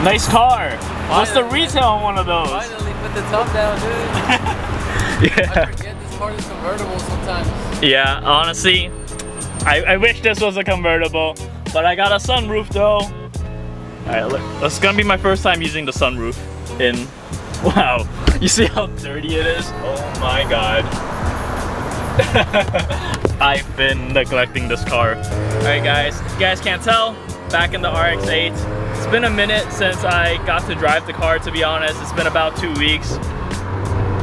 Nice car. What's the retail on one of those? Finally put the top down, dude. Yeah. I forget this car is convertible sometimes. Yeah, honestly, I wish this was a convertible, but I got a sunroof though. Alright, look, that's gonna be my first time using the sunroof in, wow, you see how dirty it is? Oh my god. I've been neglecting this car. Alright guys, if you guys can't tell, back in the RX8. It's been a minute since I got to drive the car, to be honest. It's been about 2 weeks.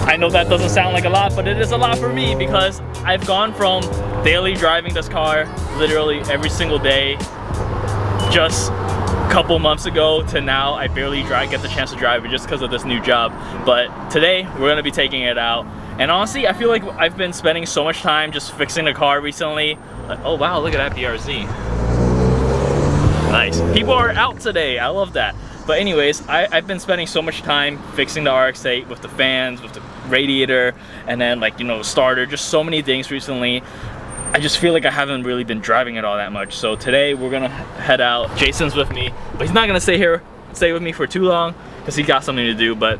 I know that doesn't sound like a lot, but it is a lot for me because I've gone from daily driving this car literally every single day just a couple months ago to now I barely get the chance to drive it just because of this new job. But today we're gonna be taking it out. And honestly, I feel like I've been spending so much time just fixing the car recently. Like, oh wow, look at that BRZ. Nice. People are out today. I love that. But anyways, I've been spending so much time fixing the RX8 with the fans, with the radiator, and then like, you know, starter, just so many things recently. I just feel like I haven't really been driving it all that much. So today we're gonna head out. Jason's with me, but he's not gonna stay with me for too long because he got something to do. But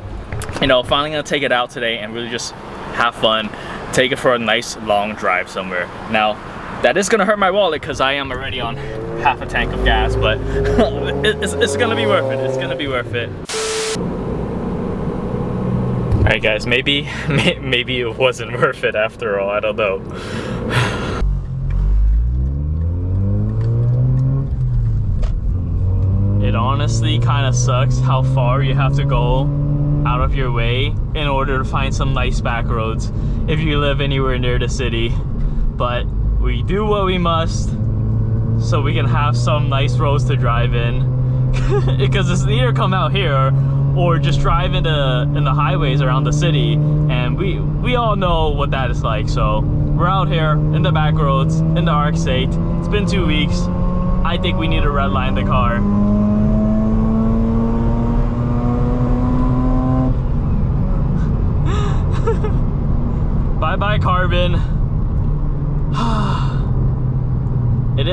you know, finally gonna take it out today and really just have fun, take it for a nice long drive somewhere. Now, that is gonna hurt my wallet because I am already on half a tank of gas, but it's gonna be worth it. It's gonna be worth it. All right, guys, maybe it wasn't worth it after all. I don't know. It honestly kind of sucks how far you have to go out of your way in order to find some nice back roads if you live anywhere near the city. But we do what we must so we can have some nice roads to drive in. Because it's either come out here or just drive in the highways around the city, and we all know what that is like. So we're out here in the back roads in the RX8. It's been 2 weeks. I think we need to redline the car. Bye bye carbon. It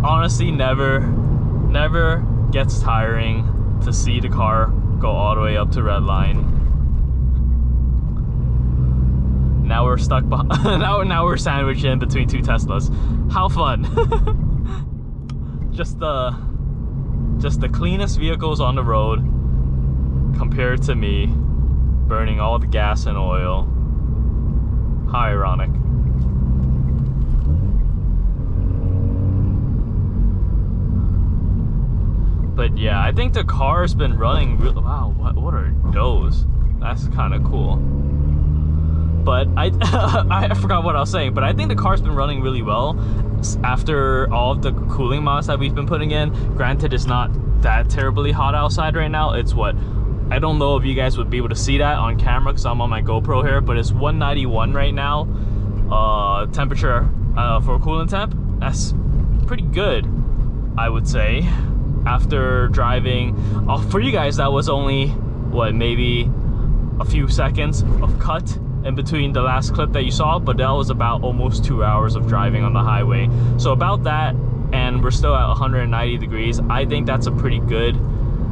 honestly never gets tiring to see the car go all the way up to red line. Now we're stuck behind, now we're sandwiched in between two Teslas. How fun. just the cleanest vehicles on the road compared to me burning all the gas and oil. How ironic. But yeah, I think the car's been running wow, what are those? That's kind of cool. But I forgot what I was saying, but I think the car's been running really well after all of the cooling mods that we've been putting in. Granted, it's not that terribly hot outside right now. It's what, I don't know if you guys would be able to see that on camera because I'm on my GoPro here, but it's 191 right now. Temperature for coolant temp. That's pretty good, I would say. After driving, for you guys that was only what, maybe a few seconds of cut in between the last clip that you saw, but that was about almost 2 hours of driving on the highway. So about that, and we're still at 190 degrees. I think that's a pretty good,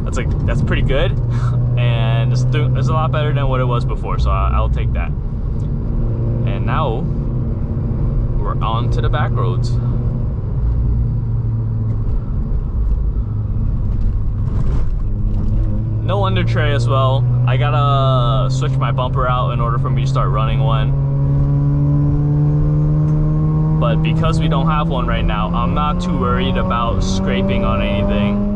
that's pretty good, and it's a lot better than what it was before, so I'll take that. And now we're on to the back roads. No under tray as well. I gotta switch my bumper out in order for me to start running one. But because we don't have one right now, I'm not too worried about scraping on anything.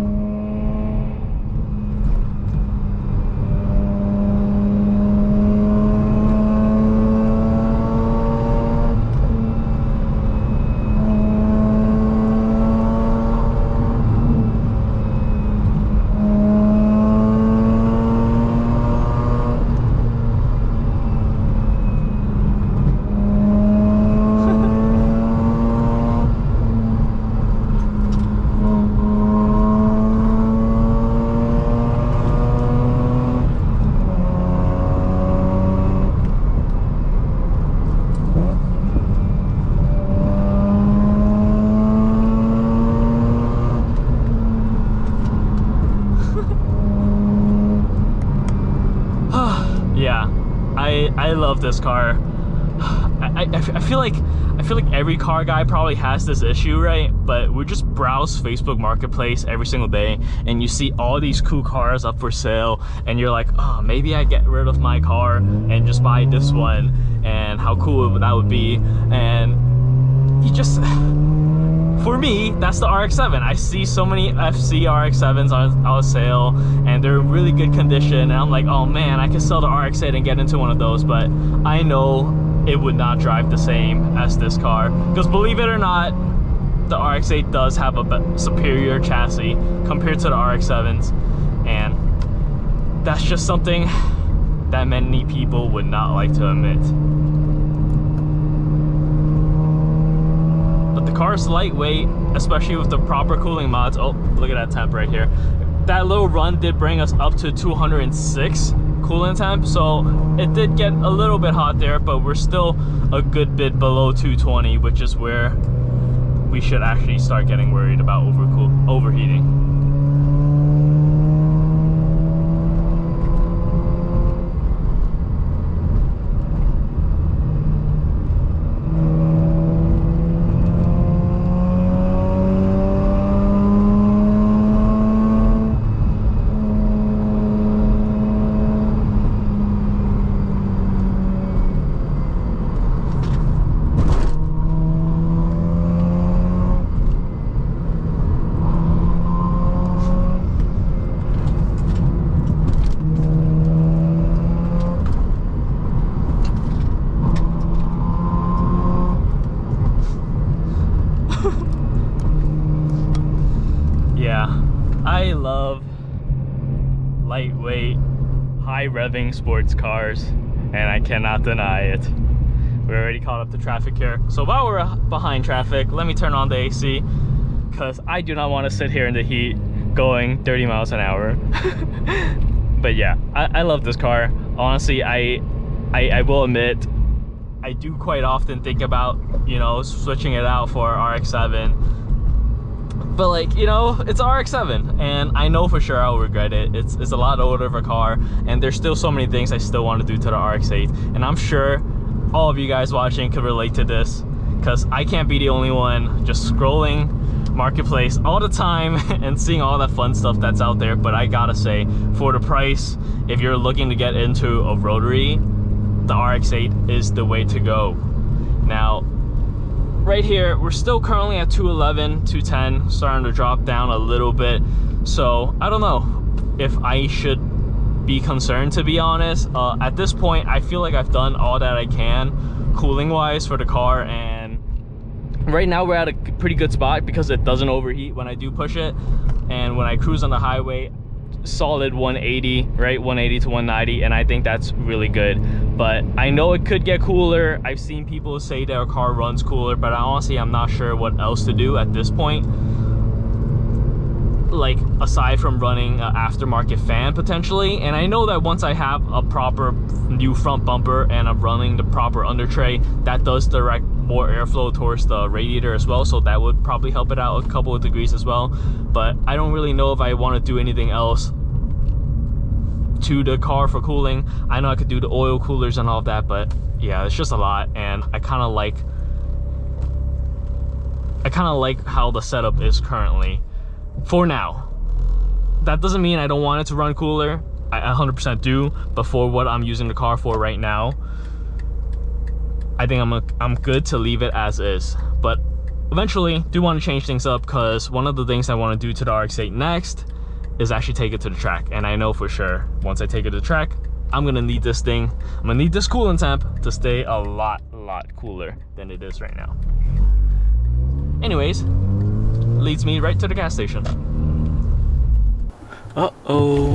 this car. I feel like every car guy probably has this issue, right? But we just browse Facebook Marketplace every single day, and you see all these cool cars up for sale, and you're like, oh, maybe I get rid of my car and just buy this one, and how cool that would be. And you just, for me, that's the RX-7. I see so many FC RX-7s on sale, and they're in really good condition, and I'm like, oh man, I could sell the RX-8 and get into one of those. But I know it would not drive the same as this car, because believe it or not, the RX-8 does have a superior chassis compared to the RX-7s, and that's just something that many people would not like to admit. But the car is lightweight, especially with the proper cooling mods. Oh, look at that temp right here. That little run did bring us up to 206 coolant temp, so it did get a little bit hot there, but we're still a good bit below 220, which is where we should actually start getting worried about overheating. I love lightweight, high revving sports cars, and I cannot deny it. We already caught up to traffic here. So while we're behind traffic, let me turn on the AC, because I do not want to sit here in the heat going 30 miles an hour. But yeah, I love this car. Honestly, I will admit, I do quite often think about, you know, switching it out for RX-7. But like, you know, it's RX-7, and I know for sure I'll regret it. It's a lot older of a car, and there's still so many things I still want to do to the RX-8. And I'm sure all of you guys watching could relate to this, because I can't be the only one just scrolling Marketplace all the time and seeing all that fun stuff that's out there. But I gotta say, for the price, if you're looking to get into a rotary, the RX-8 is the way to go. Now, right here, we're still currently at 211, 210, starting to drop down a little bit. So I don't know if I should be concerned, to be honest. At this point, I feel like I've done all that I can cooling wise for the car, and right now we're at a pretty good spot because it doesn't overheat when I do push it. And when I cruise on the highway, solid 180, right? 180 to 190, and I think that's really good. But I know it could get cooler. I've seen people say their car runs cooler, but honestly, I'm not sure what else to do at this point. Like, aside from running an aftermarket fan potentially. And I know that once I have a proper new front bumper and I'm running the proper under tray, that does direct more airflow towards the radiator as well, so that would probably help it out a couple of degrees as well. But I don't really know if I want to do anything else to the car for cooling. I know I could do the oil coolers and all of that, but yeah, it's just a lot, and I kind of like how the setup is currently for now. That doesn't mean I don't want it to run cooler. I 100% do, but for what I'm using the car for right now, I think I'm good to leave it as is. But eventually do want to change things up, because one of the things I want to do to the RX-8 next is actually take it to the track. And I know for sure once I take it to the track, I'm gonna need this thing. I'm gonna need this coolant temp to stay a lot cooler than it is right now. Anyways, leads me right to the gas station. Uh-oh,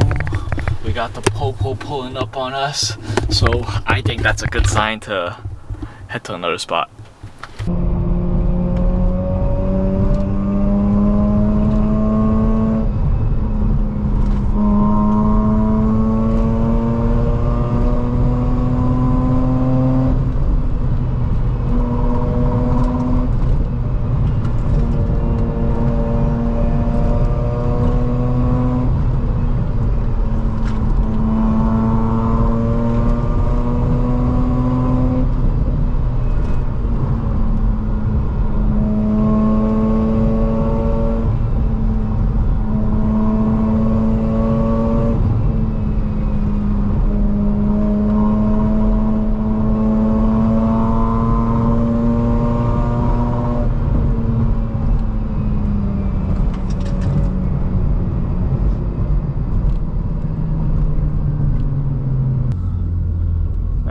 we got the popo pulling up on us, so I think that's a good sign to head to another spot.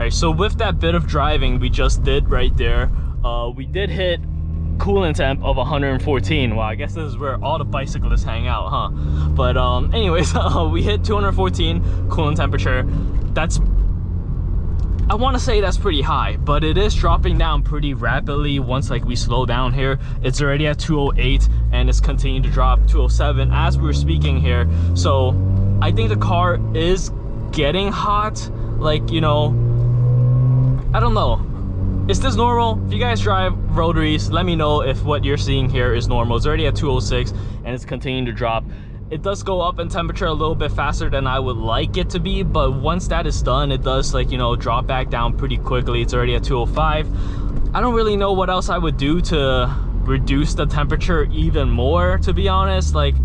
right, so with that bit of driving we just did right there, we did hit coolant temp of 114. Wow, I guess this is where all the bicyclists hang out, huh? But anyways, we hit 214 coolant temperature. That's, I want to say that's pretty high, but it is dropping down pretty rapidly once like we slow down here. It's already at 208 and it's continuing to drop 207 as we're speaking here. So I think the car is getting hot, like, you know, I don't know. Is this normal? If you guys drive rotaries, let me know if what you're seeing here is normal. It's already at 206 and it's continuing to drop. It does go up in temperature a little bit faster than I would like it to be, but once that is done, it does, like, you know, drop back down pretty quickly. It's already at 205. I don't really know what else I would do to reduce the temperature even more, to be honest. Like,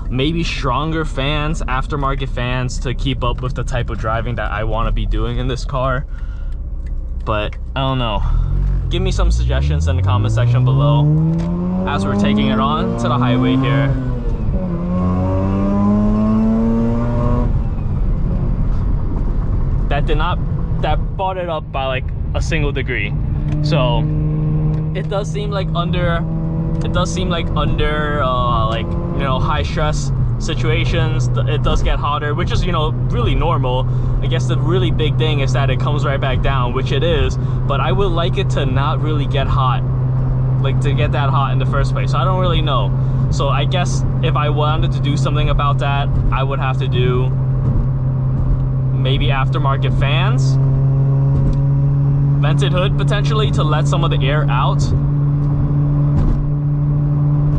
maybe stronger fans, aftermarket fans, to keep up with the type of driving that I want to be doing in this car. But I don't know. Give me some suggestions in the comment section below as we're taking it on to the highway here. That brought it up by like a single degree. So it does seem like under like, you know, high stress situations it does get hotter, which is, you know, really normal. I guess the really big thing is that it comes right back down, which it is, but I would like it to not really get hot, like to get that hot in the first place. So I don't really know. So I guess if I wanted to do something about that, I would have to do maybe aftermarket fans, vented hood potentially to let some of the air out.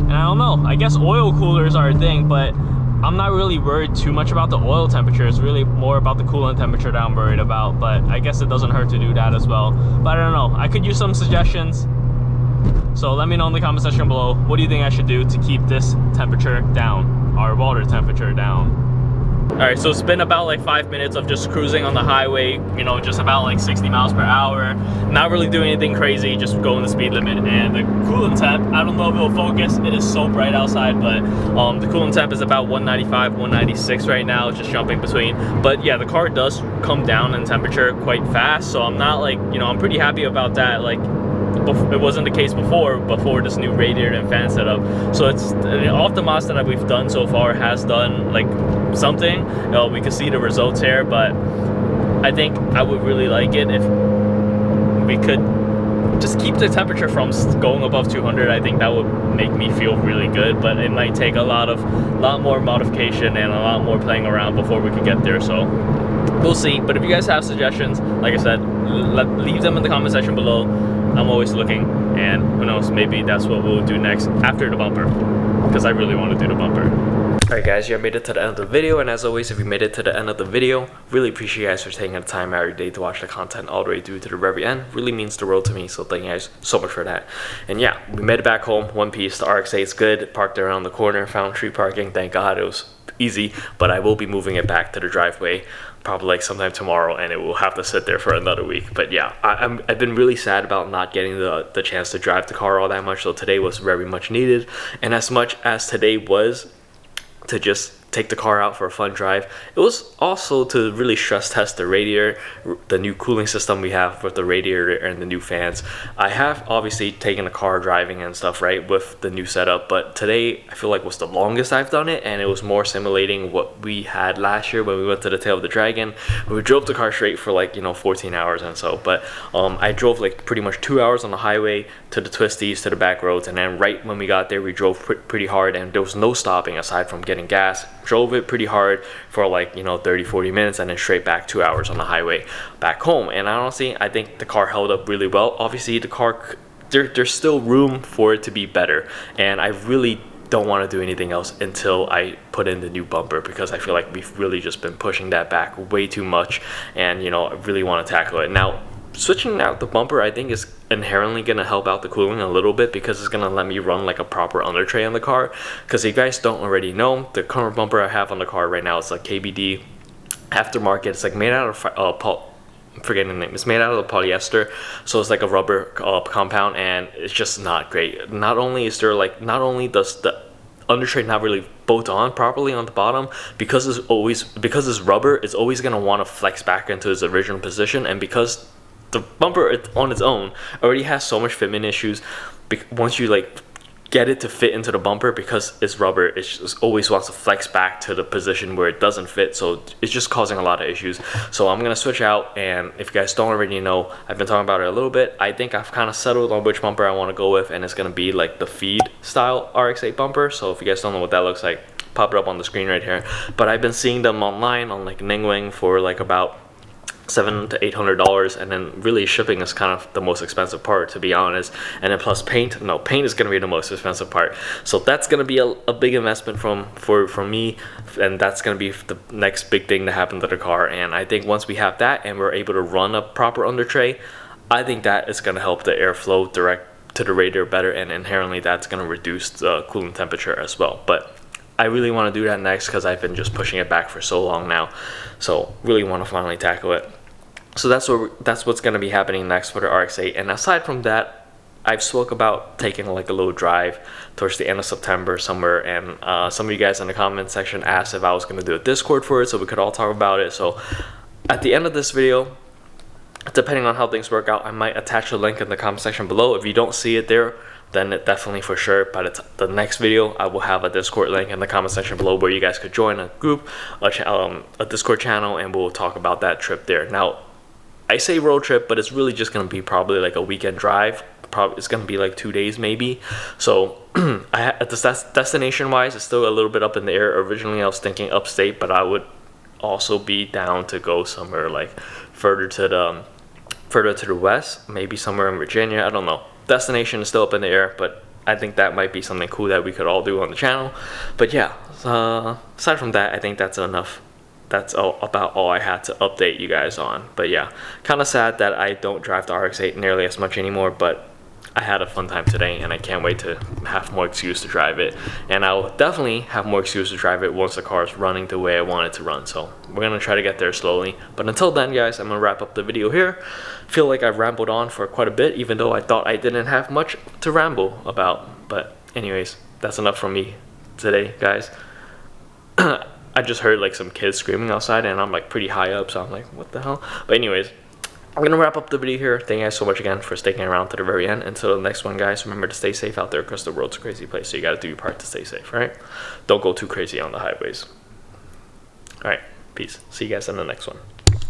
And I don't know, I guess oil coolers are a thing, but I'm not really worried too much about the oil temperature. It's really more about the coolant temperature that I'm worried about, but I guess it doesn't hurt to do that as well. But I don't know, I could use some suggestions. So let me know in the comment section below, what do you think I should do to keep this temperature down, our water temperature down? All right, so it's been about like 5 minutes of just cruising on the highway, you know, just about like 60 miles per hour. Not really doing anything crazy, just going the speed limit. And the coolant temp, I don't know if it'll focus. It is so bright outside, but the coolant temp is about 195, 196 right now, just jumping between. But yeah, the car does come down in temperature quite fast, so I'm not like, you know, I'm pretty happy about that. Like, it wasn't the case before this new radiator and fan setup. So it's off the mods that we've done so far has done like something. We can see the results here, but I think I would really like it if we could just keep the temperature from going above 200. I think that would make me feel really good, but it might take a lot more modification and a lot more playing around before we can get there. So we'll see. But if you guys have suggestions, like I said, leave them in the comment section below. I'm always looking, and who knows, maybe that's what we'll do next after the bumper, because I really want to do the bumper. Alright guys, you have made it to the end of the video, and as always, if you made it to the end of the video, really appreciate you guys for taking the time out of your day to watch the content all the way through to the very end. Really means the world to me, so thank you guys so much for that. And yeah, we made it back home, one piece. The RX8 is good, parked around the corner, found street parking, thank God. It was easy, but I will be moving it back to the driveway probably like sometime tomorrow, and it will have to sit there for another week. But yeah, I've been really sad about not getting the chance to drive the car all that much, so today was very much needed. And as much as today was to just take the car out for a fun drive, it was also to really stress test the radiator, the new cooling system we have with the radiator and the new fans. I have obviously taken the car driving and stuff, right, with the new setup, but today I feel like was the longest I've done it, and it was more simulating what we had last year when we went to the Tail of the Dragon. We drove the car straight for like, you know, 14 hours and so, but I drove like pretty much 2 hours on the highway to the twisties, to the back roads, and then right when we got there, we drove pretty hard, and there was no stopping aside from getting gas. Drove it pretty hard for like, you know, 30-40 minutes, and then straight back 2 hours on the highway back home. And honestly, I think the car held up really well. Obviously the car, there's still room for it to be better, and I really don't want to do anything else until I put in the new bumper, because I feel like we've really just been pushing that back way too much, and you know, I really want to tackle it. Now, switching out the bumper I think is inherently going to help out the cooling a little bit, because it's going to let me run like a proper under tray on the car. Because if you guys don't already know, the current bumper I have on the car right now is like KBD aftermarket. It's like made out of I'm forgetting the name. It's made out of polyester, so it's like a rubber compound, and it's just not great. Not only does the under tray not really bolt on properly on the bottom, because it's rubber, it's always gonna want to flex back into its original position, and because the bumper on its own already has so much fitment issues, once you like get it to fit into the bumper, because it's rubber, it just always wants to flex back to the position where it doesn't fit, so it's just causing a lot of issues. So I'm gonna switch out, and if you guys don't already know, I've been talking about it a little bit. I think I've kind of settled on which bumper I want to go with, and it's gonna be like the feed style RX8 bumper. So if you guys don't know what that looks like, pop it up on the screen right here. But I've been seeing them online on like Ningwing for like about $700 to $800, and then really shipping is kind of the most expensive part, to be honest. And then plus paint is going to be the most expensive part, so that's going to be a big investment for me, and that's going to be the next big thing to happen to the car. And I think once we have that and we're able to run a proper under tray, I think that is going to help the airflow direct to the radiator better, and inherently that's going to reduce the cooling temperature as well. But I really want to do that next, because I've been just pushing it back for so long now, so really want to finally tackle it. So that's what's going to be happening next for the RX8. And aside from that, I've spoke about taking like a little drive towards the end of September somewhere, and some of you guys in the comment section asked if I was going to do a Discord for it so we could all talk about it. So at the end of this video, depending on how things work out, I might attach a link in the comment section below. If you don't see it there, then it definitely for sure by the next video I will have a Discord link in the comment section below where you guys could join a group, a Discord channel, and we'll talk about that trip there. Now, I say road trip, but it's really just going to be probably like a weekend drive. Probably it's going to be like 2 days maybe. So destination wise, it's still a little bit up in the air. Originally I was thinking upstate, but I would also be down to go somewhere like further to the west, maybe somewhere in Virginia. I don't know. Destination is still up in the air, but I think that might be something cool that we could all do on the channel. But yeah, aside from that, I think that's enough. That's about all I had to update you guys on. But yeah, kind of sad that I don't drive the RX8 nearly as much anymore, but I had a fun time today, and I can't wait to have more excuse to drive it. And I'll definitely have more excuse to drive it once the car is running the way I want it to run. So we're gonna try to get there slowly. But until then, guys, I'm gonna wrap up the video here. Feel like I've rambled on for quite a bit, even though I thought I didn't have much to ramble about. But anyways, that's enough from me today, guys. I just heard like some kids screaming outside, and I'm like pretty high up, so I'm like, what the hell? But anyways, I'm gonna wrap up the video here. Thank you guys so much again for sticking around to the very end. Until the next one, guys, remember to stay safe out there, because the world's a crazy place, so you gotta do your part to stay safe, right? Don't go too crazy on the highways. All right, peace. See you guys in the next one.